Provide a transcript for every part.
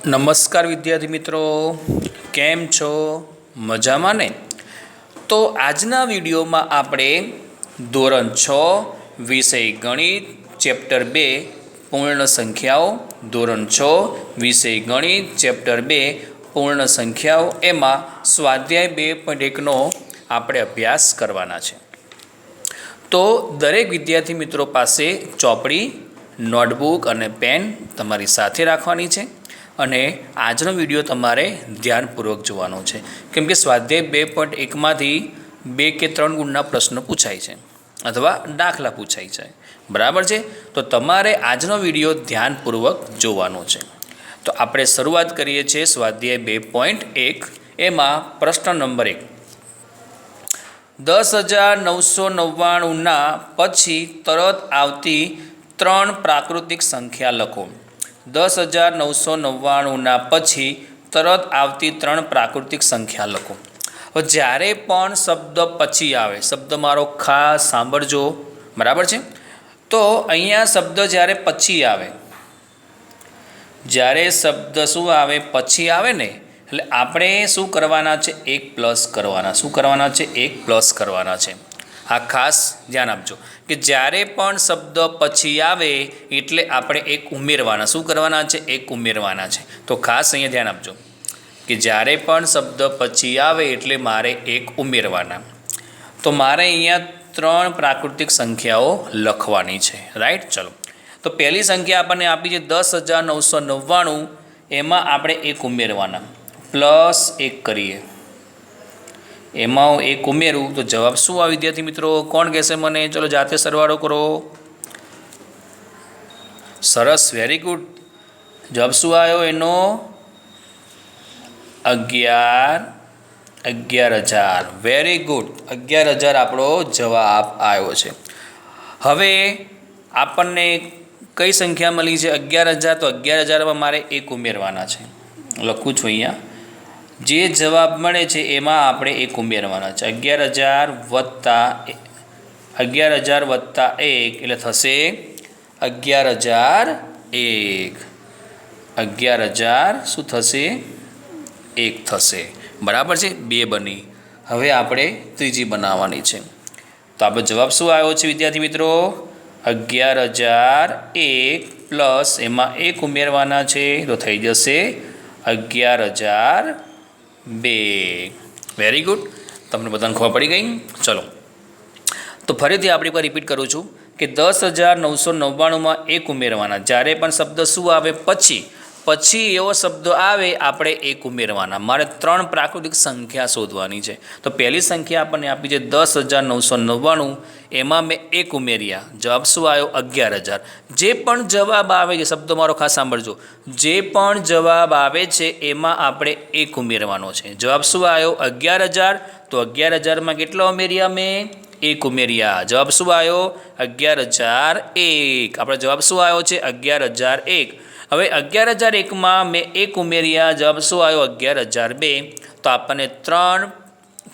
નમસ્કાર વિદ્યાર્થી મિત્રો, કેમ છો? મજામાં ને? તો આજના વિડીયોમાં આપણે ધોરણ 6 વિષય ગણિત ચેપ્ટર 2 પૂર્ણ સંખ્યાઓ, ધોરણ 6 વિષય ગણિત ચેપ્ટર 2 પૂર્ણ સંખ્યાઓ એમાં સ્વાધ્યાય 2.1નો આપણે અભ્યાસ કરવાના છે. તો દરેક વિદ્યાર્થી મિત્રો પાસે ચોપડી, નોટબુક અને પેન તમારી સાથે રાખવાની છે અને આજનો વિડીયો તમારે ધ્યાનપૂર્વક જોવાનો છે, કેમ કે સ્વાધ્યાય 2.1માંથી 2 કે 3 ગુણના પ્રશ્નો પૂછાય છે અથવા દાખલા પૂછાય છે. બરાબર છે? તો તમારે આજનો વિડીયો ધ્યાનપૂર્વક જોવાનો છે. તો આપણે શરૂઆત કરીએ છીએ સ્વાધ્યાય 2.1. એમાં પ્રશ્ન નંબર 1, 10,999ના પછી તરત આવતી 3 પ્રાકૃતિક સંખ્યા લખો. 10,999ના પછી તરત આવતી 3 પ્રાકૃતિક સંખ્યા લખો. જ્યારે પણ શબ્દ પછી આવે, શબ્દ મારો ખાસ સાંભળજો. બરાબર છે? તો અહીંયા શબ્દ જ્યારે પછી આવે, જ્યારે શબ્દ શું આવે? પછી આવે ને, એટલે આપણે શું કરવાના છે? 1 પ્લસ કરવાના. શું કરવાના છે? 1 પ્લસ કરવાના છે. આ ખાસ ધ્યાન આપજો કે જ્યારે પણ શબ્દ પછી આવે એટલે આપણે 1 ઉમેરવાના. શું કરવાના છે? 1 ઉમેરવાના છે. તો ખાસ અહીંયા ધ્યાન આપજો કે જ્યારે પણ શબ્દ પછી આવે એટલે મારે 1 ઉમેરવાના. તો મારે અહીંયા 3 પ્રાકૃતિક સંખ્યાઓ લખવાની છે. રાઈટ? ચલો, તો પહેલી સંખ્યા આપણને આપી છે 10,999. એમાં આપણે 1 ઉમેરવાના. પ્લસ 1 કરીએ, એમાં હું 1 ઉમેરું તો જવાબ શું આવે વિદ્યાર્થી મિત્રો? કોણ કહેશે મને? ચલો જાતે સરવાળો કરો. સરસ, વેરી ગુડ. જવાબ શું આવ્યો એનો? 11,000. વેરી ગુડ, 11,000 આપણો જવાબ આવ્યો છે. હવે આપણને કઈ સંખ્યા મળી છે? 11,000. તો 11,000માં મારે 1 ઉમેરવાના છે. લખું છું અહીંયા. જે જવાબ મળે છે એમાં આપણે 1 ઉમેરવાના છે. 11,000 વત્તા 1 એટલે થશે 11,001. 11,000 શું થશે? 1 થશે. બરાબર છે? 2 બની. હવે આપણે ત્રીજી બનાવવાની છે. તો આપણો જવાબ શું આવ્યો છે વિદ્યાર્થી મિત્રો? 11,001 પ્લસ એમાં 1 ઉમેરવાના છે તો થઈ જશે 11,002. વેરી ગુડ, તમને બધાને ખબર પડી ગઈ. ચલો, તો ફરીથી આપણી પર રિપીટ કરું છું કે 10,999માં 1 ઉમેરવાના. જ્યારે પણ શબ્દ શું આવે? પછી એવો શબ્દ આવે આપણે 1 ઉમેરવાના. મારે 3 પ્રાકૃતિક સંખ્યા શોધવાની છે. તો પહેલી સંખ્યા આપણને આપી છે 10,999. એમાં મેં 1 ઉમેર્યા. જવાબ શું આવ્યો? 11,000. જે પણ જવાબ આવે છે, શબ્દો મારો ખાસ સાંભળજો, જે પણ જવાબ આવે છે એમાં આપણે 1 ઉમેરવાનો છે. જવાબ શું આવ્યો? 11,000. તો 11,000માં કેટલા ઉમેર્યા? મેં 1 ઉમેર્યા. જવાબ શું આવ્યો? 11,001. આપણો જવાબ શું આવ્યો છે? 11,001. હવે 11,001માં મેં 1 ઉમેર્યા. જવાબ શું આવ્યો? 11,002. તો આપણને 3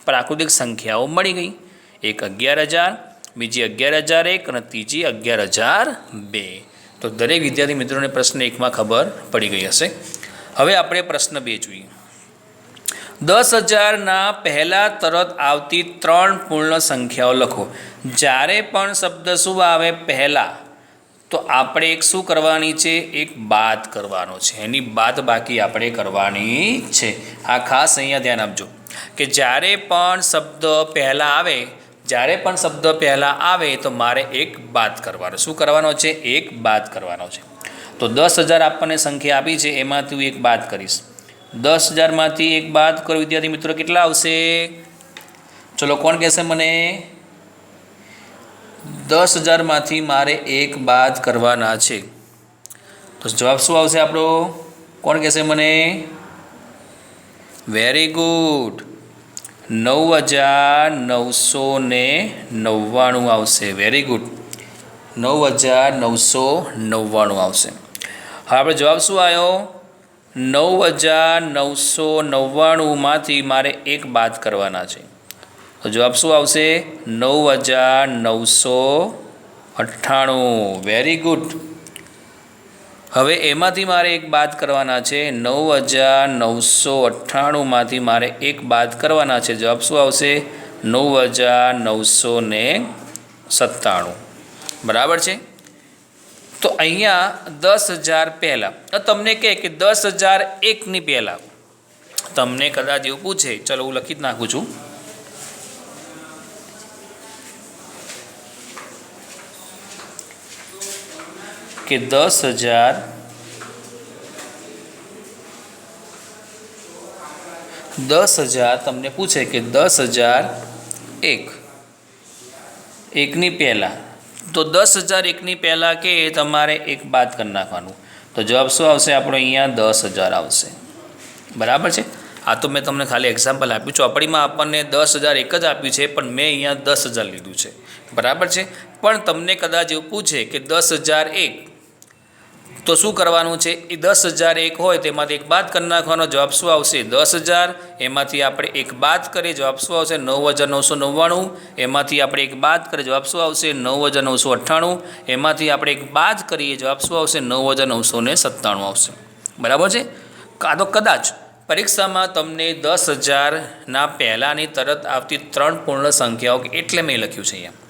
પ્રાકૃતિક સંખ્યાઓ મળી ગઈ. એક 11,000, બીજી 11,001 અને ત્રીજી 11,002. તો દરેક વિદ્યાર્થી મિત્રોને પ્રશ્ન 1માં ખબર પડી ગઈ હશે. હવે આપણે પ્રશ્ન 2 જોઈએ. 10,000ના પહેલાં તરત આવતી 3 પૂર્ણ સંખ્યાઓ લખો. જ્યારે પણ શબ્દ શું આવે? પહેલાં, તો આપણે એક શું કરવાની છે? 1 બાદ કરવાનો છે. એની બાદ બાકી આપણે કરવાની છે. આ ખાસ અહીંયા ધ્યાન આપજો કે જ્યારે પણ શબ્દ પહેલાં આવે તો મારે 1 બાદ કરવાનો. શું કરવાનો છે? 1 બાદ કરવાનો છે. તો 10,000 આપણને સંખ્યા આપી છે, એમાંથી હું 1 બાદ કરીશ. 10,000માંથી 1 બાદ કરો વિદ્યાર્થી મિત્રો, કેટલા આવશે? ચલો, કોણ કહેશે મને? 10,000માંથી મારે 1 બાદ કરવાના છે. તો જવાબ શું આવશે આપણો? કોણ કહેશે મને? વેરી ગુડ, 9,999 આવશે. વેરી ગુડ, 9,999 આવશે. હવે આપણે જવાબ શું આવ્યો? 9,999માંથી મારે 1 બાદ કરવાના છે. તો જવાબ શું આવશે? 9,998. Very good. હવે એમાંથી મારે એક બાદ કરવાના છે 9998માંથી મારે એક બાદ કરવાના છે. જવાબ શું આવશે? 9997. બરાબર છે. તો અહીંયા 10,000 પહેલાં તમને કહે કે 10,001ની પહેલાં તમને કદાચ એવું પૂછે, ચલો હું લખી જ નાખું છું કે 10,000 તમને પૂછે કે 10,001ની પહેલાં, તો 10,001ની પહેલાં કે તમારે એક બાદ કરી નાખવાનું. તો જવાબ શું આવશે આપણો? અહીંયા 10,000 આવશે. બરાબર છે. આ તો મેં તમને ખાલી એક્ઝામ્પલ આપ્યું. ચોપડીમાં આપણને 10,001 જ આપ્યું છે, પણ મેં અહીંયા 10,000 લીધું છે. બરાબર છે. પણ તમને કદાચ એવું પૂછે કે 10,001 તો શું કરવાનું છે? એ 10,001 હોય તેમાંથી એક બાદ કરી નાખવાનો. જવાબ શું આવશે? 10,000. એમાંથી આપણે એક બાદ કરીએ, જવાબ શું આવશે? 9,999. એમાંથી આપણે એક બાદ કરીએ, જવાબ શું આવશે? 9,998. એમાંથી આપણે એક બાદ કરીએ, જવાબ શું આવશે? 9,997 આવશે. બરાબર છે. કાં તો કદાચ પરીક્ષામાં તમને 10,000ના પહેલાંની તરત આવતી 3 પૂર્ણ સંખ્યાઓ, એટલે મેં લખ્યું છે અહીંયા.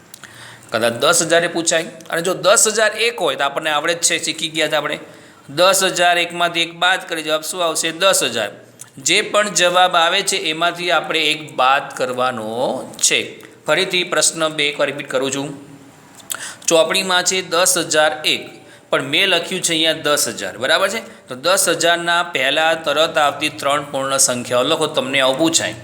કદાચ 10,000 પૂછાય, અને જો 10,001 હોય તો આપણને આવડે જ છે, શીખી ગયા હતા આપણે. 10,001માંથી એક બાદ કરી, જવાબ શું આવશે? 10,000. જે પણ જવાબ આવે છે એમાંથી આપણે એક બાદ કરવાનો છે. ફરીથી પ્રશ્ન 2 એકવાર રિપીટ કરું છું. ચોપડીમાં છે 10,001, પણ મેં લખ્યું છે અહીંયા 10,000. બરાબર છે. તો 10,000ના પહેલાં તરત આવતી 3 પૂર્ણ સંખ્યાઓ લખો. તમને આવું પૂછાય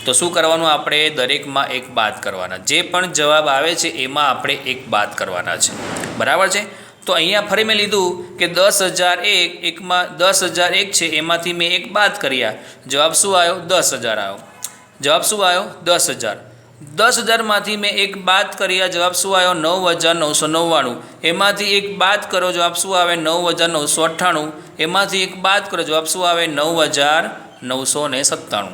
તો શું કરવાનું? આપણે દરેકમાં એક બાદ કરવાના. જે પણ જવાબ આવે છે એમાં આપણે એક બાદ કરવાના છે. બરાબર છે. તો અહીંયા ફરી મેં લીધું કે 10,001 છે, એમાંથી મેં એક બાદ કર્યા. જવાબ શું આવ્યો? 10,000 આવ્યો. જવાબ શું આવ્યો? 10,000. 10,000માંથી મેં એક બાદ કર્યા, જવાબ શું આવ્યો? 9,999. એમાંથી એક બાદ કરો, જવાબ શું આવે? 9,998. એમાંથી એક બાદ કરો, જવાબ શું આવે? 9,997.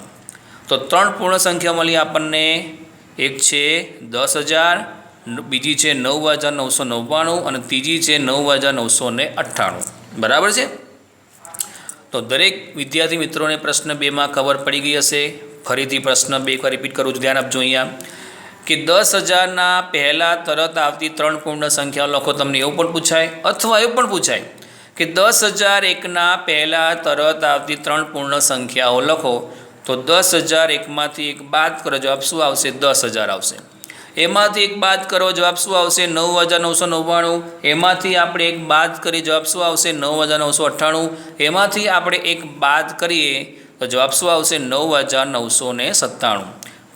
તો 3 પૂર્ણ સંખ્યા મળી આપણને. એક છે 10,000, બીજી છે 9,999 અને ત્રીજી છે 9,998. બરાબર છે. તો દરેક વિદ્યાર્થી મિત્રોને પ્રશ્ન 2માં ખબર પડી ગઈ હશે. ફરીથી પ્રશ્ન 2 એકવાર રિપીટ કરું છું. ધ્યાન આપજો અહીંયા કે 10,000ના પહેલાં તરત આવતી 3 પૂર્ણ સંખ્યાઓ લખો. તમને એવું પણ પૂછાય, અથવા એવું પણ પૂછાય કે 10,001ના પહેલાં તરત આવતી 3 પૂર્ણ સંખ્યાઓ લખો. તો 10,001માંથી એક બાદ કરો, જવાબ શું આવશે? 10,000 આવશે. એમાંથી એક બાદ કરો, જવાબ શું આવશે? 9,999. એમાંથી આપણે એક બાદ કરી, જવાબ શું આવશે? 9,998. એમાંથી આપણે એક બાદ કરીએ તો જવાબ શું આવશે? 9,997.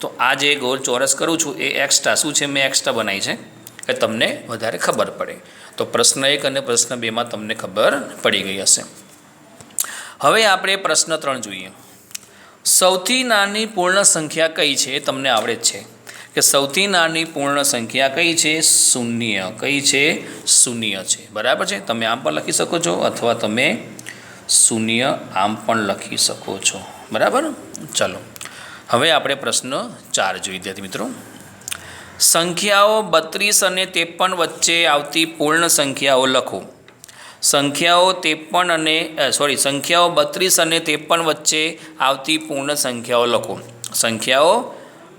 તો આ જે ગોળ ચોરસ કરું છું એ એક્સ્ટ્રા શું છે? મેં એક્સ્ટ્રા બનાવી છે કે તમને વધારે ખબર પડે. તો પ્રશ્ન 1 અને પ્રશ્ન 2માં તમને ખબર પડી ગઈ હશે. હવે આપણે પ્રશ્ન 3 જોઈએ. સૌથી નાની પૂર્ણ સંખ્યા કઈ છે? એ તમને આવડે જ છે કે સૌથી નાની પૂર્ણ સંખ્યા કઈ છે? 0. કઈ છે? 0 છે. બરાબર છે. તમે આમ પણ લખી શકો છો, અથવા તમે 0 આમ પણ લખી શકો છો. બરાબર. ચાલો હવે આપણે પ્રશ્ન 4 જોઈએ વિદ્યાર્થી મિત્રો. સંખ્યાઓ 32 અને 53 વચ્ચે આવતી પૂર્ણ સંખ્યાઓ લખો. સંખ્યાઓ 32 અને 53 વચ્ચે આવતી પૂર્ણ સંખ્યાઓ લખો. સંખ્યાઓ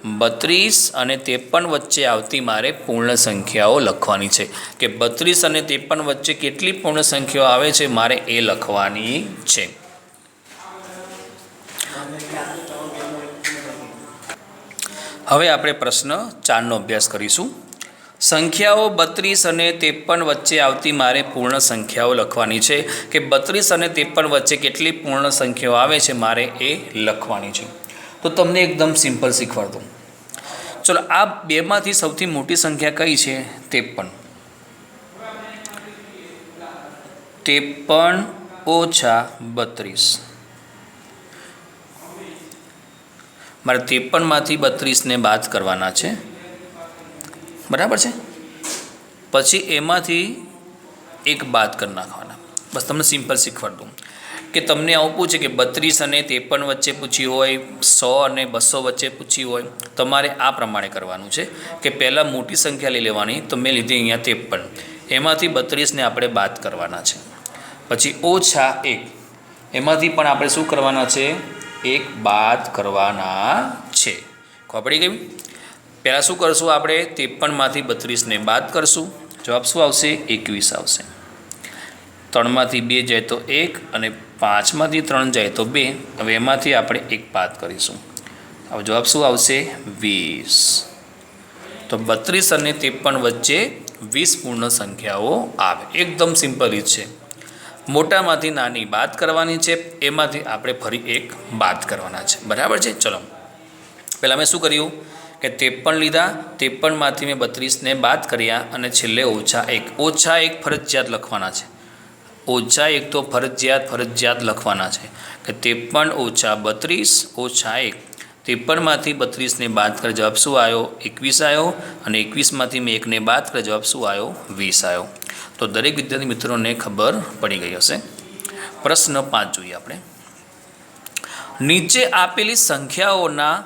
32 અને 53 વચ્ચે આવતી મારે પૂર્ણ સંખ્યાઓ લખવાની છે. કે 32 અને 53 વચ્ચે કેટલી પૂર્ણ સંખ્યાઓ આવે છે મારે એ લખવાની છે. હવે આપણે પ્રશ્ન 4નો અભ્યાસ કરીશું. સંખ્યાઓ 32 અને 53 વચ્ચે આવતી મારે પૂર્ણ સંખ્યાઓ લખવાની છે. કે 32 અને 53 વચ્ચે કેટલી પૂર્ણ સંખ્યાઓ આવે છે મારે એ લખવાની છે. તો તમને એકદમ સિમ્પલ શીખવાડું. ચલો આ બેમાંથી સૌથી મોટી સંખ્યા કઈ છે? 53. 53 ઓછા 32. મારે 53માંથી 32ને બાદ કરવાના છે. બરાબર છે. પછી એમાંથી એક બાદ કરી નાખવાના. બસ તમને સિમ્પલ શીખવાડ દઉં કે તમને આવું પૂછે કે 32 અને 53 વચ્ચે પૂછી હોય, 100 અને 200 વચ્ચે પૂછી હોય, તમારે આ પ્રમાણે કરવાનું છે કે પહેલાં મોટી સંખ્યા લઈ લેવાની. તો મેં લીધી અહીંયા 53. એમાંથી 32ને આપણે બાદ કરવાના છે. પછી ઓછા 1, એમાંથી પણ આપણે શું કરવાના છે? 1 બાદ કરવાના છે. ખબર પડી ગઈ? પહેલાં શું કરશું આપણે? 53માંથી 32ને બાદ કરશું. જવાબ શું આવશે? 21 આવશે. 3માંથી 2 જાય તો 1 અને 5માંથી 3 જાય તો 2. હવે એમાંથી આપણે 1 બાદ કરીશું. હવે જવાબ શું આવશે? 20. તો 32 અને 53 વચ્ચે 20 પૂર્ણ સંખ્યાઓ આવે. એકદમ સિમ્પલ રીત છે. મોટામાંથી નાની બાદ કરવાની છે, એમાંથી આપણે ફરી 1 બાદ કરવાના છે. બરાબર છે? ચલો, પહેલાં મેં શું કર્યું કે 53 લીધા, 53માંથી મેં 32ને બાદ કર્યા અને છેલ્લે ઓછા 1. ઓછા 1 ફરજિયાત લખવાના છે. ઓછા 1 તો ફરજિયાત લખવાના છે કે 53 ઓછા 32 ઓછા 1. 53માંથી 32ને બાદ કરે, જવાબ શું આવ્યો? 21 આવ્યો. અને 21માંથી મેં 1ને બાદ કરે, જવાબ શું આવ્યો? 20 આવ્યો. તો દરેક વિદ્યાર્થી મિત્રોને ખબર પડી ગઈ હશે. પ્રશ્ન 5 જોઈએ આપણે. નીચે આપેલી સંખ્યાઓના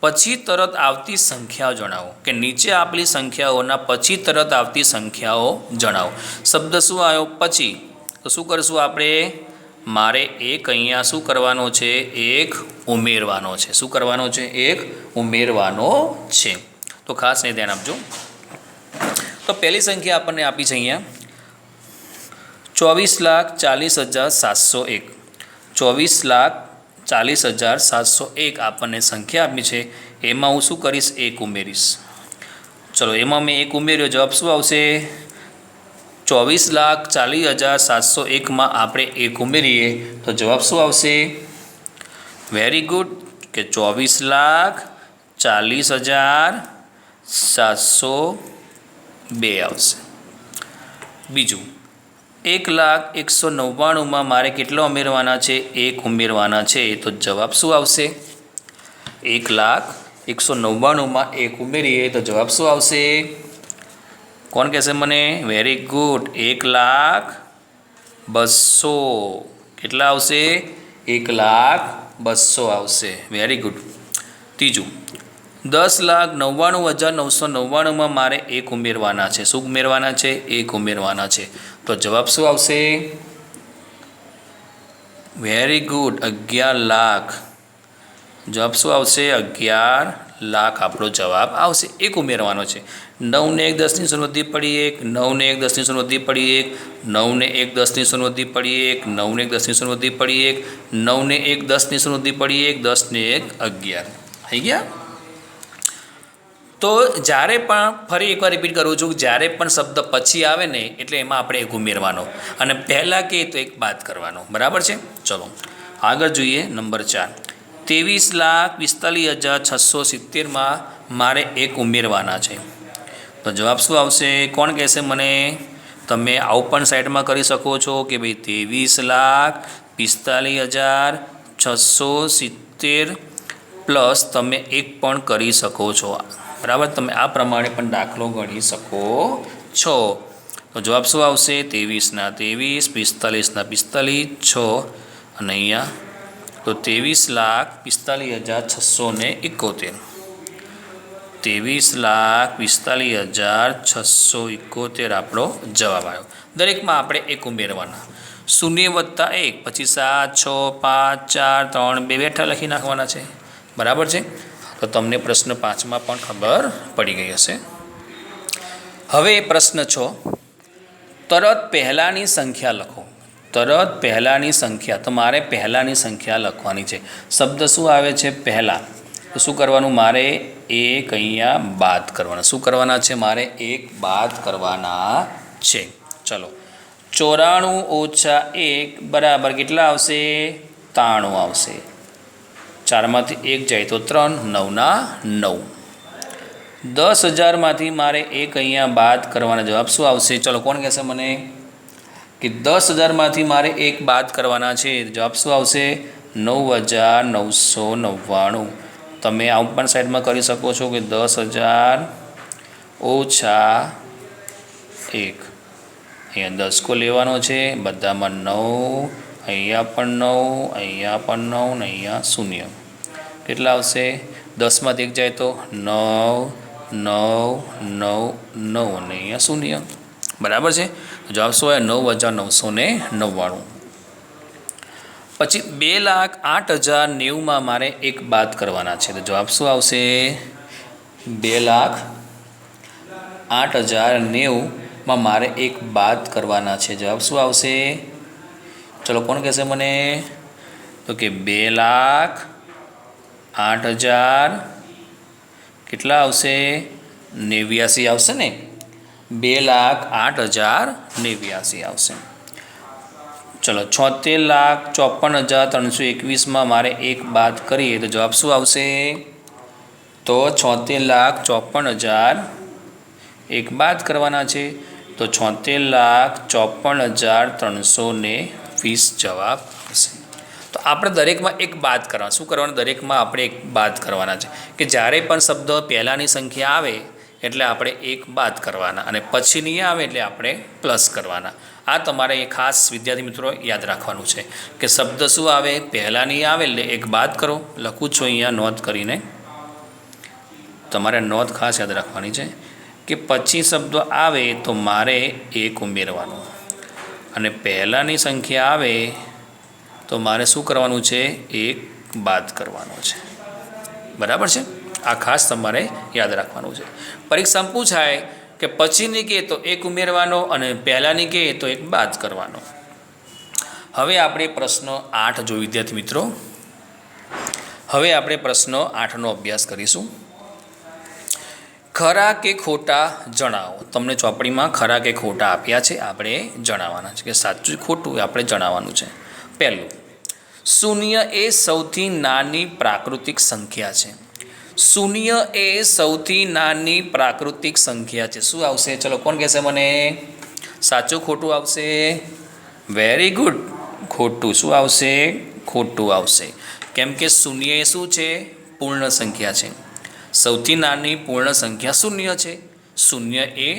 પછી તરત આવતી સંખ્યાઓ જણાવો. કે નીચે આપેલી સંખ્યાઓના પછી તરત આવતી સંખ્યાઓ જણાવો. શબ્દ શું આવ્યો? પછી. તો શું કરશું આપણે? મારે 1 અહીંયા શું કરવાનો છે? 1 ઉમેરવાનો છે. શું કરવાનો છે? 1 ઉમેરવાનો છે. તો ખાસ એ ધ્યાન આપજો. તો પહેલી સંખ્યા આપણને આપી છે અહીંયા 24,40,701. 24,40,701 આપણને સંખ્યા આપી છે. એમાં હું શું કરીશ? 1 ઉમેરીશ. ચલો, એમાં મેં 1 ઉમેર્યો. જવાબ શું આવશે? 24,40,701માં આપણે 1 ઉમેરીએ તો જવાબ શું આવશે? વેરી ગુડ, કે 24,40,702 આવશે. બીજું, 1,01,99માં મારે કેટલા ઉમેરવાના છે? 1 ઉમેરવાના છે. તો જવાબ શું આવશે? 1,01,99માં 1 ઉમેરીએ તો જવાબ શું આવશે? કોણ કહેશે મને? Very good, 1,02,000. કેટલા આવશે? 1,02,000 આવશે. Very good. ત્રીજું, 10,99,999માં મારે 1 ઉમેરવાના છે. શું ઉમેરવાના છે? 1 ઉમેરવાના છે. તો જવાબ શું આવશે? Very good, 11,00,000. જવાબ શું આવશે? 11,00,000 આપણો જવાબ આવશે. 1 ઉમેરવાનો છે. 9 ને 1 10ની શૂન્યવૃદ્ધિ પડી 1, 9 ને 1 10ની શૂન્યવૃદ્ધિ પડી 1, 9 ને 1 10ની શૂન્યવૃદ્ધિ પડી 1, 9 ને 1 10ની શૂન્યવૃદ્ધિ પડી 1, 9 ને 1 10ની શૂન્યવૃદ્ધિ પડી 1, 10 ને 1 11. થઈ ગયા? તો જ્યારે પણ ફરી એકવાર રિપીટ કરું છું, જ્યારે પણ શબ્દ પછી આવે ને એટલે એમાં આપણે 1 ઉમેરવાનો અને પહેલાં કે તો 1 બાદ કરવાનો. બરાબર છે? ચલો આગળ જોઈએ. નંબર 4, 23,45,670માં મારે 1 ઉમેરવાના છે. તો જવાબ શું આવશે? કોણ કહેશે મને? તમે આવું પણ સાઈડમાં કરી શકો છો કે ભાઈ 23,45,670 પ્લસ તમે 1 પણ કરી શકો છો. બરાબર? તમે આ પ્રમાણે પણ દાખલો ગણી શકો છો. તો જવાબ શું આવશે? 23,23, 45,45, 6 અને અહીંયા તો 23,45,671. 23,45,671 આપણો જવાબ આવ્યો. દરેકમાં આપણે 1 ઉમેરવાના. 0 વત્તા 1 પછી 7, 6, 5, 4, 3, 2 બેઠા લખી નાખવાના છે. બરાબર છે? તો તમને પ્રશ્ન 5માં પણ ખબર પડી ગઈ હશે. હવે પ્રશ્ન 6, તરત પહેલાંની સંખ્યા લખો. તરત પહેલાંની સંખ્યા. તો મારે પહેલાંની સંખ્યા લખવાની છે. શબ્દ શું આવે છે? પહેલાં. તો શું કરવાનું? મારે 1 અહીંયા બાદ કરવાના. શું કરવાના છે? મારે 1 બાદ કરવાના છે. ચલો, 94 - 1 બરાબર કેટલા આવશે? 93 આવશે. 4માંથી 1 જાય તો 3, 9 - 9. 10,000માંથી મારે 1 અહીંયા બાદ કરવાના. જવાબ શું આવશે? ચલો, કોણ કહેશે મને કે 10,000માંથી મારે 1 બાદ કરવાના છે? જવાબ શું આવશે? 9,999. તમે આમ પણ સાઈડમાં કરી શકો છો કે 10,000 ઓછા 1. અહીંયા 10 કો લેવાનો છે. બધામાં 9, અહીંયા પણ 9, અહીંયા પણ 9 ને અહીંયા 0. કેટલા આવશે? 10માંથી 1 જાય તો 9, 9, 9, 9 અને અહીંયા 0. બરાબર છે. જવાબ શું આવે? 9,999. પછી 2,08,090 મારે એક બાદ કરવાના છે. તો જવાબ શું આવશે? 2,08,090 મારે એક બાદ કરવાના છે. જવાબ શું આવશે? ચલો કોણ કહેશે મને? તો કે 2,08,000 કેટલા આવશે? 89 આવશે ને. 2,08,089 આવશે. ચલો 76,54,321 મારે એક બાદ કરીએ તો જવાબ શું આવશે? તો 76,54,000 એક બાદ કરવાના છે. તો 76,54,320 જવાબ આવશે. તો આપણે દરેકમાં એક બાદ કરવાના. શું કરવાનું? દરેકમાં આપણે એક બાદ કરવાના છે કે જ્યારે પણ શબ્દ પહેલાંની સંખ્યા આવે એટલે આપણે એક બાદ કરવાના અને પછી નહીં આવે એટલે આપણે પ્લસ કરવાના. આ તમારે એ ખાસ વિદ્યાર્થી મિત્રો યાદ રાખવાનું છે કે શબ્દ શું આવે? પહેલાં નહીં આવે એટલે એક બાદ કરો. લખું છું અહીંયા નોંધ કરીને. તમારે નોંધ ખાસ યાદ રાખવાની છે કે પછી શબ્દ આવે તો મારે એક ઉમેરવાનું અને પહેલાંની સંખ્યા આવે તો મારે શું કરવાનું છે? એક બાદ કરવાનું છે. બરાબર છે? આ ખાસ તમારે યાદ રાખવાનું છે. પરીક્ષામાં પૂછાય કે પછીની કહે તો એક ઉમેરવાનો અને પહેલાંની કહે તો એક બાદ કરવાનો. હવે આપણે પ્રશ્ન 8 જો વિદ્યાર્થી મિત્રો. હવે આપણે પ્રશ્ન 8નો અભ્યાસ કરીશું. ખરા કે ખોટા જણાવો. તમને ચોપડીમાં ખરા કે ખોટા આપ્યા છે, આપણે જણાવવાના છે કે સાચું ખોટું આપણે જણાવવાનું છે. પહેલું, શૂન્ય એ સૌથી નાની પ્રાકૃતિક સંખ્યા છે. શૂન્ય એ સૌથી નાની પ્રાકૃતિક સંખ્યા છે. શું આવશે? ચલો કોણ કહેશે મને? સાચું ખોટું આવશે? Very good. ખોટું. શું આવશે? ખોટું આવશે. કેમ કે શૂન્ય એ શું છે? પૂર્ણ સંખ્યા છે. સૌથી નાની પૂર્ણ સંખ્યા શૂન્ય છે. શૂન્ય એ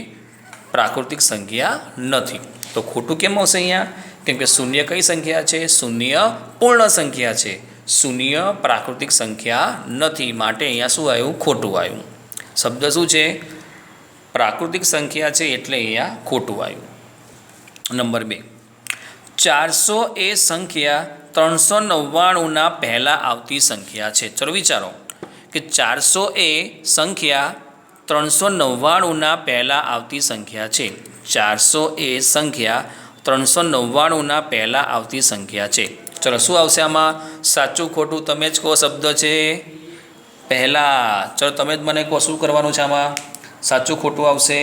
પ્રાકૃતિક સંખ્યા નથી. તો ખોટું કેમ આવશે અહીંયા? કેમ કે શૂન્ય કઈ સંખ્યા છે? શૂન્ય પૂર્ણ સંખ્યા છે. શૂન્ય પ્રાકૃતિક સંખ્યા નથી. માટે અહીંયા શું આવ્યું? ખોટું આવ્યું. શબ્દ શું છે? પ્રાકૃતિક સંખ્યા છે એટલે અહીંયા ખોટું આવ્યું. નંબર 2, 400 એ સંખ્યા 399ના પહેલાં આવતી સંખ્યા છે. ચલો વિચારો કે 400 એ સંખ્યા 399ના પહેલાં આવતી સંખ્યા છે. 400 એ સંખ્યા 399ના પહેલાં આવતી સંખ્યા છે. ચલો શું આવશે આમાં? સાચું ખોટું તમે જ કહો. શબ્દ છે પહેલાં. ચલો તમે જ મને કહો શું કરવાનું છે આમાં? સાચું ખોટું આવશે?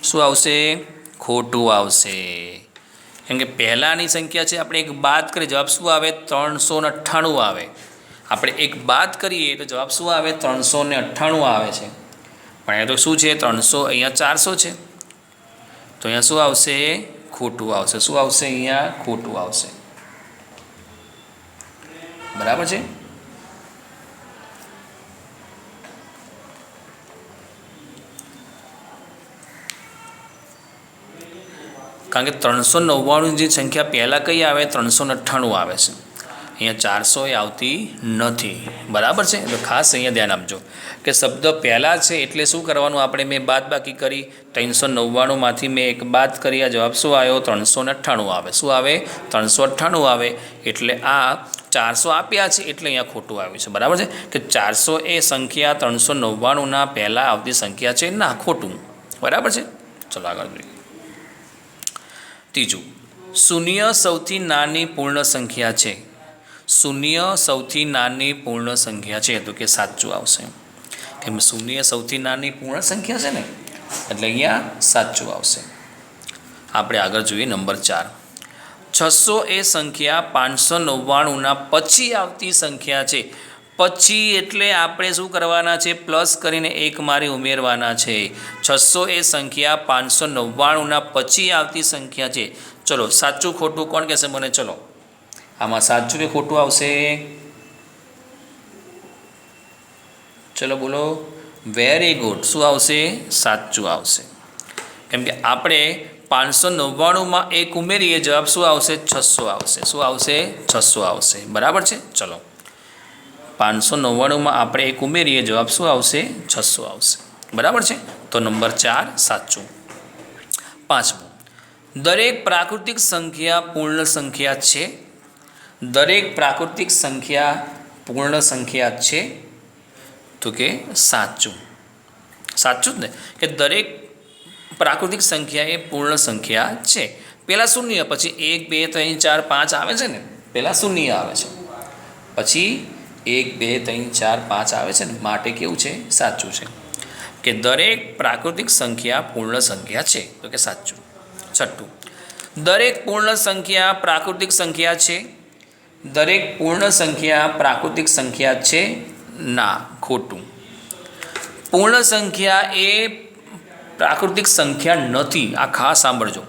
શું આવશે? ખોટું આવશે. કેમ કે પહેલાંની સંખ્યા છે આપણે એક બાદ કરીએ જવાબ શું આવે? 398 આવે. આપણે એક બાદ કરીએ તો જવાબ શું આવે? 398 આવે છે. પણ અહીંયા તો શું છે? 300 અહીંયા 400 છે. તો અહીંયા શું આવશે? ખોટું આવશે. શું આવશે? અહીંયા ખોટું આવશે. બરાબર છે? કારણ કે 399 જે સંખ્યા પહેલાં કઈ આવે? 398 આવે છે. અહીંયા 400 એ આવતી નથી. બરાબર છે? એટલે ખાસ અહીંયા ધ્યાન આપજો કે શબ્દ પહેલાં છે એટલે શું કરવાનું? આપણે મેં બાદબાકી કરી. 399માંથી મેં એક બાદ કરી. આ જવાબ શું આવ્યો? 398 આવે. શું આવે? 398 આવે. એટલે આ 400 આપ્યા છે એટલે અહીંયા ખોટું આવ્યું છે. બરાબર છે કે 400 એ સંખ્યા 399ના પહેલાં આવતી સંખ્યા છે? ના, ખોટું. બરાબર છે? ચલો આગળ જોઈએ. ત્રીજું, શૂન્ય સૌથી નાની પૂર્ણ સંખ્યા છે. શૂન્ય સૌથી નાની પૂર્ણ સંખ્યા છે. તો કે સાચું આવશે. કેમ? શૂન્ય સૌથી નાની પૂર્ણ સંખ્યા છે ને એટલે અહીંયા સાચું આવશે. આપણે આગળ જોઈએ નંબર 4. 600 એ સંખ્યા 599ના પછી આવતી સંખ્યા છે. પછી એટલે આપણે શું કરવાના છે? પ્લસ કરીને એક મારી ઉમેરવાના છે. 600 એ સંખ્યા 599ના પછી આવતી સંખ્યા છે. ચલો સાચું ખોટું કોણ કહેશે મને? ચલો આમાં સાચું કે ખોટું આવશે? ચલો બોલો. Very good. શું આવશે? સાચું આવશે. કેમ કે આપણે 599માં એક ઉમેરીએ જવાબ શું આવશે? 600 આવશે. શું આવશે? 600 આવશે. બરાબર છે? ચલો 599 આપણે એક ઉમેરીએ, જવાબ શું આવશે? 600 આવશે. બરાબર છે. તો નંબર 4 સાચું. પાંચમું, દરેક પ્રાકૃતિક સંખ્યા પૂર્ણ સંખ્યા છે. દરેક પ્રાકૃતિક સંખ્યા પૂર્ણ સંખ્યા છે. તો કે સાચું. સાચું જ ને, કે દરેક પ્રાકૃતિક સંખ્યા એ પૂર્ણ સંખ્યા છે. પહેલાં શૂન્ય, પછી 1 2 3 4 5 આવે છે ને, પહેલાં શૂન્ય આવે છે, પછી 1 2 3 4 5 આવે છે ને, માટે કેવું છે? સાચું છે કે દરેક પ્રાકૃતિક સંખ્યા પૂર્ણ સંખ્યા છે. તો કે સાચું. છઠ્ઠું, દરેક પૂર્ણ સંખ્યા પ્રાકૃતિક સંખ્યા છે. દરેક પૂર્ણ સંખ્યા પ્રાકૃતિક સંખ્યા છે? ના, ખોટું. પૂર્ણ સંખ્યા એ પ્રાકૃતિક સંખ્યા નથી. આ ખાસ સાંભળજો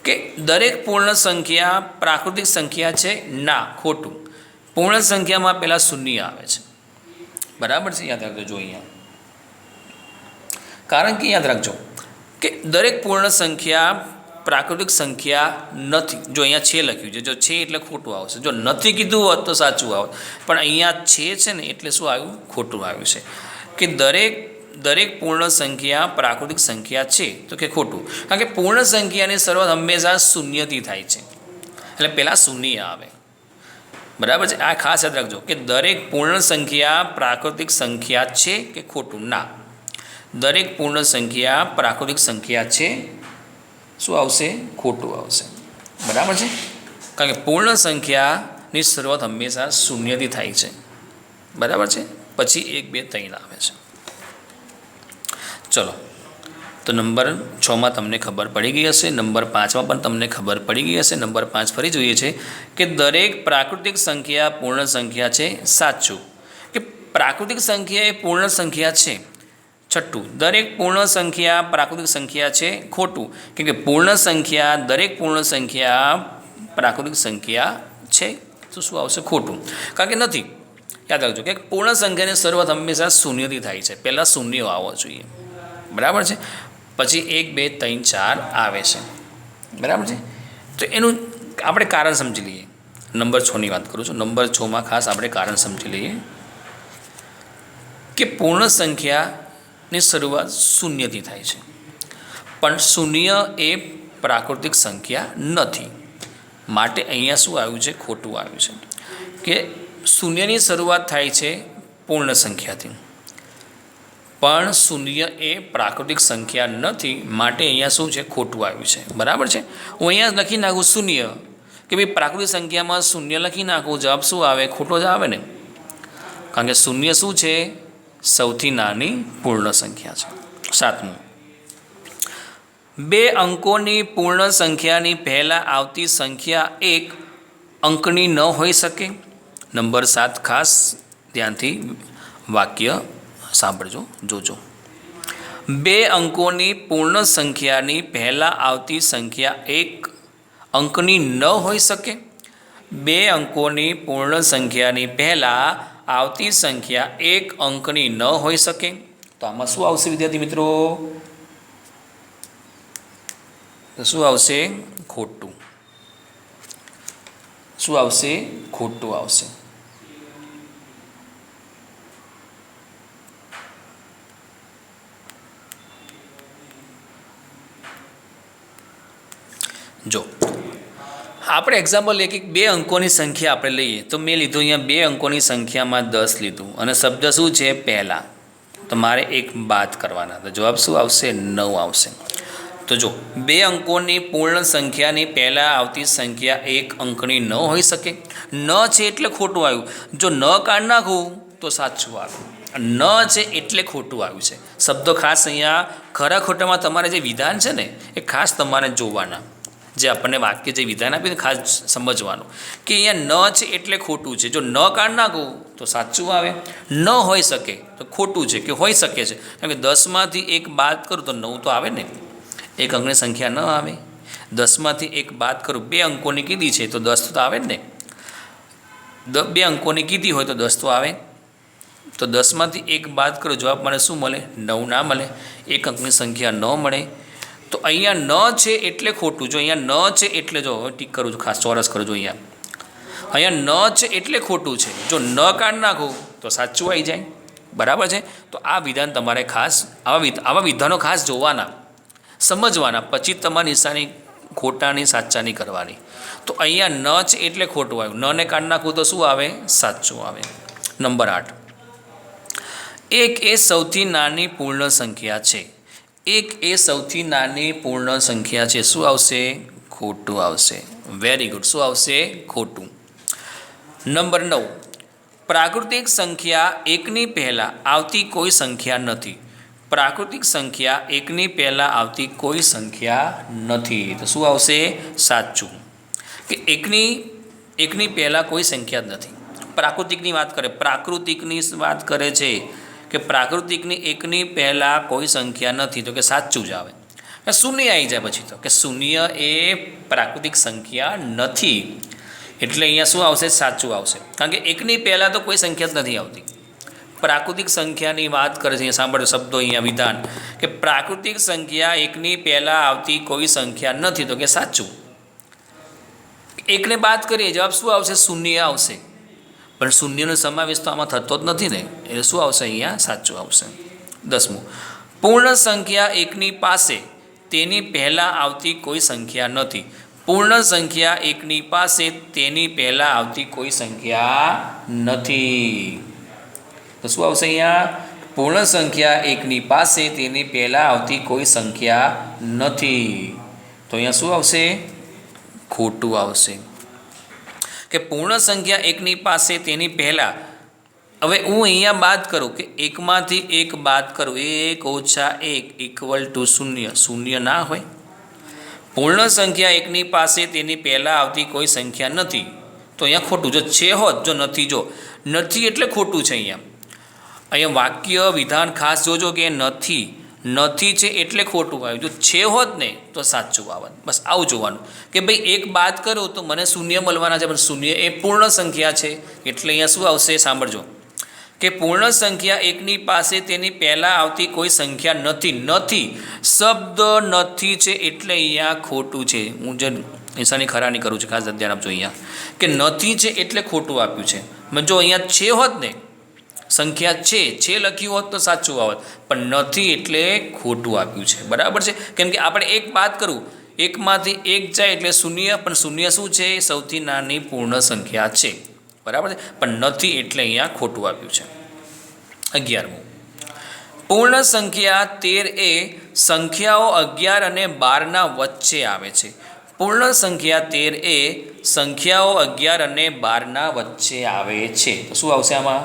કે દરેક પૂર્ણ સંખ્યા પ્રાકૃતિક સંખ્યા છે? ના, ખોટું. પૂર્ણ સંખ્યામાં પહેલાં શૂન્ય આવે છે. બરાબર છે, યાદ રાખજો. જો અહીંયા કારણ કે યાદ રાખજો કે દરેક પૂર્ણ સંખ્યા પ્રાકૃતિક સંખ્યા નથી. જો અહીંયા છે લખ્યું છે, જો છે એટલે ખોટું આવશે. જો નથી કીધું હોત તો સાચું આવત, પણ અહીંયા છે ને એટલે શું આવ્યું? ખોટું આવ્યું છે. કે દરેક પૂર્ણ સંખ્યા પ્રાકૃતિક સંખ્યા છે. તો કે ખોટું. કારણ કે પૂર્ણ સંખ્યાની શરૂઆત હંમેશા શૂન્યથી થાય છે, એટલે પહેલાં શૂન્ય આવે. બરાબર છે. આ ખાસ યાદ રાખજો કે દરેક પૂર્ણ સંખ્યા પ્રાકૃતિક સંખ્યા છે કે ખોટું? ના, દરેક પૂર્ણ સંખ્યા પ્રાકૃતિક સંખ્યા છે. શું આવશે? ખોટું આવશે. બરાબર છે. કારણ કે પૂર્ણ સંખ્યાની શરૂઆત હંમેશા શૂન્યથી થાય છે. બરાબર છે. પછી 1 2 3 આવે છે. ચલો, તો નંબર 6માં તમને ખબર પડી ગઈ હશે. નંબર 5માં પણ તમને ખબર પડી ગઈ હશે. નંબર 5 ફરી જોઈએ છે કે દરેક પ્રાકૃતિક સંખ્યા પૂર્ણ સંખ્યા છે. સાચું, કે પ્રાકૃતિક સંખ્યા એ પૂર્ણ સંખ્યા છે. છઠ્ઠું, દરેક પૂર્ણ સંખ્યા પ્રાકૃતિક સંખ્યા છે. ખોટું, કેમ કે પૂર્ણ સંખ્યા દરેક પૂર્ણ સંખ્યા પ્રાકૃતિક સંખ્યા છે. તો શું આવશે? ખોટું. કારણ કે નથી. યાદ રાખજો કે પૂર્ણ સંખ્યાની શરૂઆત હંમેશા શૂન્યથી થાય છે. પહેલાં શૂન્ય આવવો જોઈએ. બરાબર છે. પછી 1 2 3 4 આવે છે. બરાબર છે. તો એનું આપણે કારણ સમજી લઈએ. નંબર 6ની વાત કરું છું. નંબર 6માં ખાસ આપણે કારણ સમજી લઈએ કે પૂર્ણ સંખ્યાની શરૂઆત શૂન્યથી થાય છે, પણ શૂન્ય એ પ્રાકૃતિક સંખ્યા નથી. માટે અહીંયા શું આવ્યું છે? ખોટું આવ્યું છે. કે શૂન્યની શરૂઆત થાય છે પૂર્ણ સંખ્યાથી, પણ શૂન્ય એ પ્રાકૃતિક સંખ્યા નથી. માટે અહીંયા શું છે? ખોટું આવ્યું છે. બરાબર છે. હું અહીંયા લખી નાખું શૂન્ય, કે ભાઈ પ્રાકૃતિક સંખ્યામાં શૂન્ય લખી નાખું, જવાબ શું આવે? ખોટો જ આવે ને. કારણ કે શૂન્ય શું છે? સૌથી નાની પૂર્ણ સંખ્યા છે. સાતમું, 2 અંકોની પૂર્ણ સંખ્યાની પહેલાં આવતી સંખ્યા 1 અંકની ન હોઈ શકે. નંબર 7 ખાસ ધ્યાનથી વાક્ય સાંભળજો, જોજો. 2 અંકોની પૂર્ણ સંખ્યાની પહેલાં આવતી સંખ્યા 1 અંકની ન હોઈ શકે. 2 અંકોની પૂર્ણ સંખ્યાની પહેલાં આવતી સંખ્યા 1 અંકની ન હોઈ શકે. તો આમાં શું આવશે વિદ્યાર્થી મિત્રો? તો શું આવશે? ખોટું. શું આવશે? ખોટું આવશે. જો આપણે એક્ઝામ્પલ લઈએ કે 2 અંકોની સંખ્યા આપણે લઈએ, તો મેં લીધું અહીંયા 2 અંકોની સંખ્યામાં 10 લીધું, અને શબ્દ શું છે? પહેલાં. તો મારે એક બાદ કરવાના, તો જવાબ શું આવશે? 9 આવશે. તો જો 2 અંકોની પૂર્ણ સંખ્યાની પહેલાં આવતી સંખ્યા 1 અંકની ન હોઈ શકે. ન છે એટલે ખોટું આવ્યું. જો ન કાઢી નાખું તો સાચું આવ્યું. ન છે એટલે ખોટું આવ્યું છે. શબ્દો ખાસ અહીંયા ખરા ખોટામાં તમારે જે વિધાન છે ને એ ખાસ તમારે જોવાના. જે આપણને વાક્ય જે વિધાન આપ્યું ખાસ સમજવાનું કે અહીંયા ન છે એટલે ખોટું છે. જો ન કાઢી નાખું તો સાચું આવે. ન હોઈ શકે તો ખોટું છે કે હોઈ શકે છે. કારણ કે 10માંથી 1 બાદ કરું તો 9 તો આવે ને. 1 અંકની સંખ્યા ન આવે. 10માંથી 1 બાદ કરું, 2 અંકોની કીધી છે તો 10 તો આવે જ ને. 2 અંકોની કીધી હોય તો 10 તો આવે. તો 10માંથી 1 બાદ કરો, જવાબ મને શું મળે? 9 ના મળે. 1 અંકની સંખ્યા ન મળે. તો અહીંયા ન છે એટલે ખોટું. જો અહીંયા ન છે એટલે જો ટીક કરું છું, ખાસ ચોરસ કરજો. અહીંયા અહીંયા ન છે એટલે ખોટું છે, જો ન કાઢી નાખું તો સાચું આવી જાય, બરાબર છે. તો આ વિધાન તમારે ખાસ આવા વિધાનો ખાસ જોવાના, સમજવાના, પછી તમારી નિશાની ખોટાની સાચાની કરવાની. તો અહીંયા ન છે એટલે ખોટું આવ્યું, ન ને કાઢી નાખવું તો શું આવે? સાચું આવે. નંબર 8, 1 એ સૌથી નાની પૂર્ણ સંખ્યા છે. 1 એ સૌથી નાની પૂર્ણ સંખ્યા છે. શું આવશે? ખોટું આવશે. Very good. શું આવશે? ખોટું. નંબર 9, પ્રાકૃતિક સંખ્યા 1ની પહેલાં આવતી કોઈ સંખ્યા નથી. પ્રાકૃતિક સંખ્યા 1ની પહેલાં આવતી કોઈ સંખ્યા નથી. તો શું આવશે? સાચું. કે એકની પહેલાં કોઈ સંખ્યા જ નથી. પ્રાકૃતિકની વાત કરે છે કે પ્રાકૃતિકની 1ની પહેલાં કોઈ સંખ્યા નથી, તો કે સાચું જ આવે. શૂન્ય આવી જાય પછી તો કે શૂન્ય એ પ્રાકૃતિક સંખ્યા નથી, એટલે અહીંયા શું આવશે? સાચું આવશે. કારણ કે 1ની પહેલાં તો કોઈ સંખ્યા જ નથી આવતી. પ્રાકૃતિક સંખ્યાની વાત કરે છે. અહીંયા સાંભળો શબ્દો, અહીંયા વિધાન કે પ્રાકૃતિક સંખ્યા 1ની પહેલાં આવતી કોઈ સંખ્યા નથી, તો કે સાચું. 1ને બાદ કરીએ, જવાબ શું આવશે? શૂન્ય આવશે. પણ શૂન્યનો સમાવેશ તો આમાં થતો જ નથી ને, એટલે શું આવશે? અહીંયા સાચું આવશે. 10મું, પૂર્ણ સંખ્યા 1ની પાસે તેની પહેલાં આવતી કોઈ સંખ્યા નથી. પૂર્ણ સંખ્યા 1ની પાસે તેની પહેલાં આવતી કોઈ સંખ્યા નથી. તો શું આવશે અહીંયા? પૂર્ણ સંખ્યા 1ની પાસે તેની પહેલાં આવતી કોઈ સંખ્યા નથી. તો અહીંયા શું આવશે? ખોટું આવશે. કે પૂર્ણ સંખ્યા 1ની પાસે તેની પહેલાં, હવે હું અહીંયા બાદ કરું કે 1માંથી 1 બાદ કરું, 1 - 1 = 0. શૂન્ય ના હોય. પૂર્ણ સંખ્યા 1ની પાસે તેની પહેલાં આવતી કોઈ સંખ્યા નથી, તો અહીંયા ખોટું. જો છે હોત, જો નથી, જો નથી એટલે ખોટું છે. અહીંયા વાક્ય વિધાન ખાસ જોજો કે નથી છે એટલે ખોટું આવ્યું. જો છે હોત ને તો સાચું આવત. બસ આવું જોવાનું કે ભાઈ 1 બાદ કરું તો મને શૂન્ય મળવાના છે, પણ શૂન્ય એ પૂર્ણ સંખ્યા છે, એટલે અહીંયા શું આવશે? સાંભળજો કે પૂર્ણ સંખ્યા 1ની પાસે તેની પહેલાં આવતી કોઈ સંખ્યા નથી. શબ્દ નથી છે એટલે અહીંયા ખોટું છે. હું જે નિશાની ખરાની કરું છું, ખાસ ધ્યાન આપજો. અહીંયા કે નથી છે એટલે ખોટું આપ્યું છે. જો અહીંયા છે હોત ને, સંખ્યા છે લખ્યું હોત તો સાચું આવત, પણ નથી એટલે ખોટું આપ્યું છે. બરાબર છે. કેમ કે આપણે 1 બાદ કરવું, 1માંથી 1 જાય એટલે શૂન્ય, પણ શૂન્ય શું છે? સૌથી નાની પૂર્ણ સંખ્યા છે. બરાબર છે. પણ નથી એટલે અહીંયા ખોટું આપ્યું છે. 11મું, પૂર્ણ સંખ્યા 13 એ સંખ્યાઓ 11 અને 12ના વચ્ચે આવે છે. પૂર્ણ સંખ્યા 13 એ સંખ્યાઓ 11 અને 12ના વચ્ચે આવે છે. તો શું આવશે આમાં?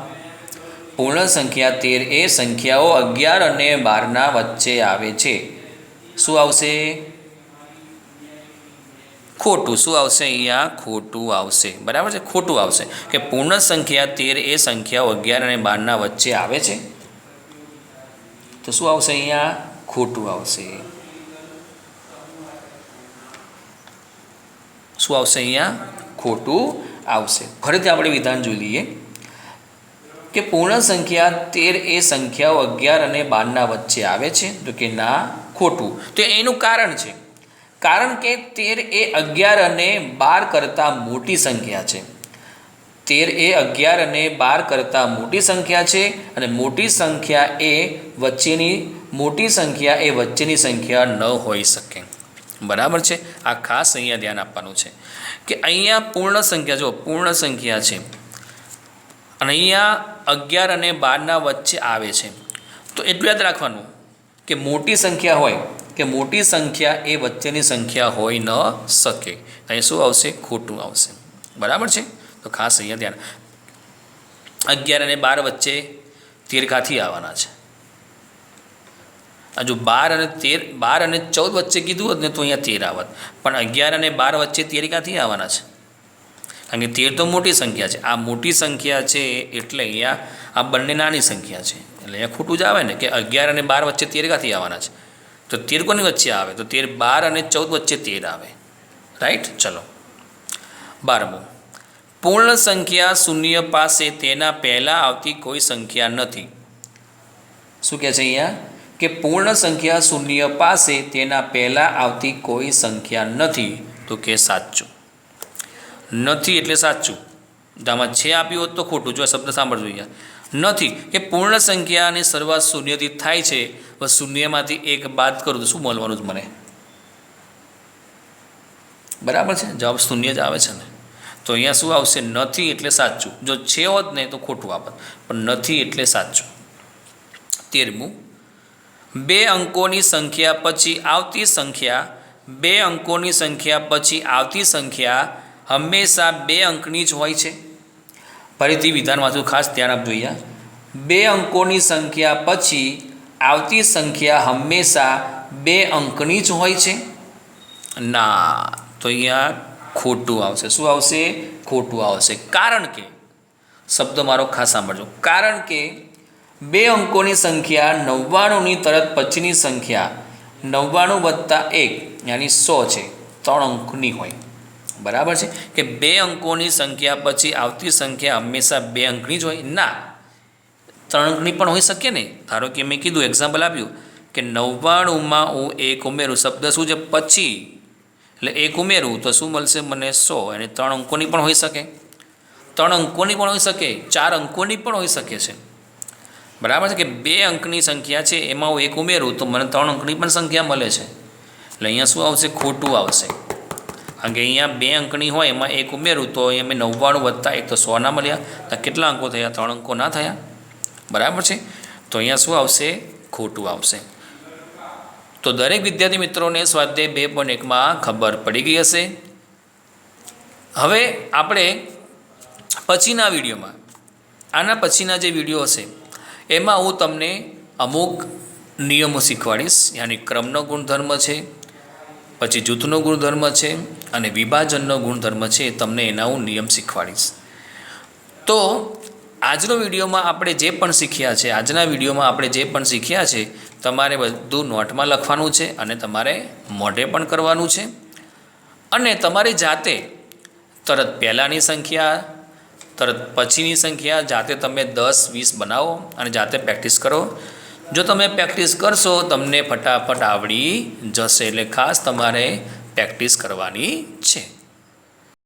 પૂર્ણ સંખ્યા 13 એ સંખ્યાઓ 11 અને 12ના વચ્ચે આવે છે. શું આવશે? ખોટું. શું આવશે? અહીંયા ખોટું આવશે. બરાબર છે. ખોટું આવશે કે પૂર્ણ સંખ્યા 13 એ સંખ્યાઓ 11 અને 12ના વચ્ચે આવે છે. તો શું આવશે? અહીંયા ખોટું આવશે. શું આવશે? અહીંયા ખોટું આવશે. ફરીથી આપણે વિધાન જોઈ લઈએ કે પૂર્ણ સંખ્યા 13 એ સંખ્યાઓ 11 અને 12ના વચ્ચે આવે છે. તો કે ના, ખોટું. તો એનું કારણ છે, કારણ કે 13 એ 11 અને 12 કરતાં મોટી સંખ્યા છે. 13 એ 11 અને 12 કરતાં મોટી સંખ્યા છે, અને મોટી સંખ્યા એ વચ્ચેની સંખ્યા ન હોઈ શકે. બરાબર છે. આ ખાસ અહીંયા ધ્યાન આપવાનું છે કે અહીંયા પૂર્ણ સંખ્યા, જો પૂર્ણ સંખ્યા છે અને અહીંયા 11 અને 12ના વચ્ચે આવે છે, તો એટલું યાદ રાખવાનું કે મોટી સંખ્યા હોય કે મોટી સંખ્યા એ વચ્ચેની સંખ્યા હોઈ ન શકે. અહીં શું આવશે? ખોટું આવશે. બરાબર છે. તો ખાસ અહીંયા ધ્યાન, 11 અને 12 વચ્ચે 13 ક્યાંથી આવવાના છે? જો 12 અને 14 વચ્ચે કીધું હોત ને તો અહીંયા 13 આવત, પણ 11 અને 12 વચ્ચે 13 ક્યાંથી આવવાના છે? કારણ કે 13 તો મોટી સંખ્યા છે. આ મોટી સંખ્યા છે એટલે અહીંયા આ બંને નાની સંખ્યા છે, એટલે અહીંયા ખોટું જ આવે ને કે 11 અને 12 વચ્ચે 13 ક્યાંથી આવવાના છે? તો 13 કોની વચ્ચે આવે? તો 13 12 અને 14 વચ્ચે 13 આવે. રાઈટ. ચલો 12મું, પૂર્ણ સંખ્યા શૂન્ય પાસે તેના પહેલાં આવતી કોઈ સંખ્યા નથી. શું કહે છે અહીંયા? કે પૂર્ણ સંખ્યા શૂન્ય પાસે તેના પહેલાં આવતી કોઈ સંખ્યા નથી. તો કે સાચું. નથી એટલે સાચું. આમાં છે આપ્યું હોત તો ખોટું. જો આ શબ્દ સાંભળજો અહીંયા, નથી કે પૂર્ણ સંખ્યાની શરૂઆત શૂન્યથી થાય છે, બસ શૂન્યમાંથી એક બાદ કરું તો શું મળવાનું જ મને? બરાબર છે, જવાબ શૂન્ય જ આવે છે ને. તો અહીંયા શું આવશે? નથી એટલે સાચું. જો છે હોત ને તો ખોટું આપત, પણ નથી એટલે સાચું. 13મું, બે અંકોની સંખ્યા પછી આવતી સંખ્યા, બે અંકોની સંખ્યા પછી આવતી સંખ્યા હંમેશા બે અંકની જ હોય છે. ફરીથી વિધાન વાંચું, ખાસ ધ્યાન આપજો અહીંયા. બે અંકોની સંખ્યા પછી આવતી સંખ્યા હંમેશા બે અંકની જ હોય છે? ના, તો અહીંયા ખોટું આવશે. શું આવશે? ખોટું આવશે. કારણ કે, શબ્દ મારો ખાસ સાંભળજો, કારણ કે બે અંકોની સંખ્યા 99ની તરત પછીની સંખ્યા 99 + 1 યાની 100 છે, 3 અંકની હોય. બરાબર છે કે બે અંકોની સંખ્યા પછી આવતી સંખ્યા હંમેશા બે અંકની જ હોય? ના, 3 અંકની પણ હોઈ શકે ને. ધારો કે મેં કીધું, એક્ઝામ્પલ આપ્યું કે 99માં હું 1 ઉમેરું, શબ્દ શું છે? પછી, એટલે 1 ઉમેરું તો શું મળશે મને? 100. અને 3 અંકોની પણ હોઈ શકે, 3 અંકોની પણ હોઈ શકે, 4 અંકોની પણ હોઈ શકે છે. બરાબર છે કે બે અંકની સંખ્યા છે, એમાં હું 1 ઉમેરું તો મને 3 અંકની પણ સંખ્યા મળે છે. એટલે અહીંયા શું આવશે? ખોટું આવશે. કારણ કે અહીંયા બે અંકની હોય, એમાં 1 ઉમેરું તો અહીંયા મેં 99 + 1 તો 100 ના મળ્યા. તો કેટલા અંકો થયા? 3 અંકો ના થયા? બરાબર છે. તો અહીંયા શું આવશે? ખોટું આવશે. તો દરેક વિદ્યાર્થી મિત્રોને સ્વાધ્યાય 2.1માં ખબર પડી ગઈ હશે. હવે આપણે પછીના વિડીયોમાં, આના પછીના જે વિડીયો હશે એમાં હું તમને અમુક નિયમો શીખવાડીશ. યાની ક્રમનો ગુણધર્મ છે, પછી જૂથનો ગુણધર્મ છે, અને વિભાજનનો ગુણધર્મ છે. તમને એના હું નિયમ શીખવાડીશ. તો આજનો વિડીયોમાં આપણે જે પણ શીખ્યા છે, આજના વિડીયોમાં આપણે જે પણ શીખ્યા છે, તમારે બધું નોટમાં લખવાનું છે અને તમારે મોઢે પણ કરવાનું છે. અને તમારી જાતે તરત પહેલાંની સંખ્યા, તરત પછીની સંખ્યા જાતે તમે 10, 20 બનાવો અને જાતે પ્રેક્ટિસ કરો. જો તમે પ્રેક્ટિસ કરશો તમને ફટાફટ આવડી જશે. એટલે ખાસ તમારે પ્રેક્ટિસ કરવાની